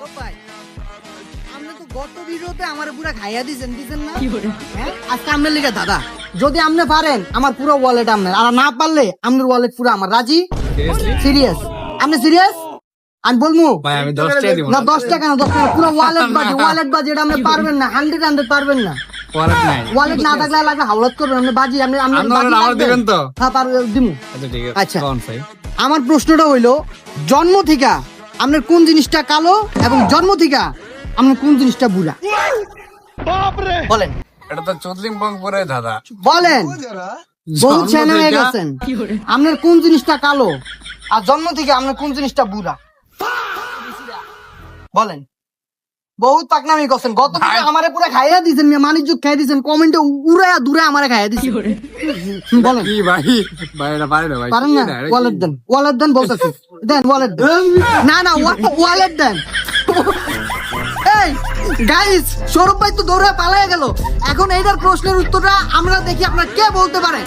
সৌরভ ভাই, আপনি তো গত ভিডিওতে আমার পুরো খাইয়া দিছেন না? হ্যাঁ, আজকে আপনার লিগে দাদা, যদি আপনি পারেন আমার পুরো ওয়ালেট আপনার, আর না পারলে আপনার ওয়ালেট পুরো আমার। রাজি? সিরিয়াস? আপনি সিরিয়াস? আমি বলবো ভাই আমি 10 টাকা দিব না, 10 টাকা না, 10 টাকা পুরো ওয়ালেট বাজি, এটা আপনি পারবেন না, 100 পারবেন না। ওয়ালেট নাই। ওয়ালেট না থাকলে লাগবে হাওলাত করবেন আপনি, বাজি আপনি আপনারা আমার দিবেন তো? হ্যাঁ দিমু। আচ্ছা ঠিক আছে। আচ্ছা। কোন ভাই? আমার প্রশ্নটা হইলো, জন্ম থেকে আপনার কোন জিনিসটা কালো এবং জন্ম থেকে আপনার কোন জিনিসটা বুড়া? বলেন এটা তো চৌধুরী পরে দাদা। বলেন, বহুত জন্ম ছেলে হয়ে থেকে? গেছেন। আপনার কোন জিনিসটা কালো আর জন্ম থেকে আপনার কোন জিনিসটা বুড়া? বলেন। বহুত পাকনামি করছেন, গত ভিডিও আমারে পুরো খাইয়া দিয়েছেন, মানিজ্য খাইয়া দিয়েছেন, কমেন্টে উড়ায়া দূরে আমারে খাইয়া দিয়েছেন। বলেন, কি ভাই? ভাই এটা পারে না ভাই। পারেন না? ওয়ালেট দেন বলতেছি, দেন ওয়ালেট দেন। না ওয়ালেট দেন। এই গাইস, সৌরভ ভাই তো দৌড়ে পালায় গেল। এখন এইটার প্রশ্নের উত্তরটা আমরা দেখি আপনারা কে বলতে পারে।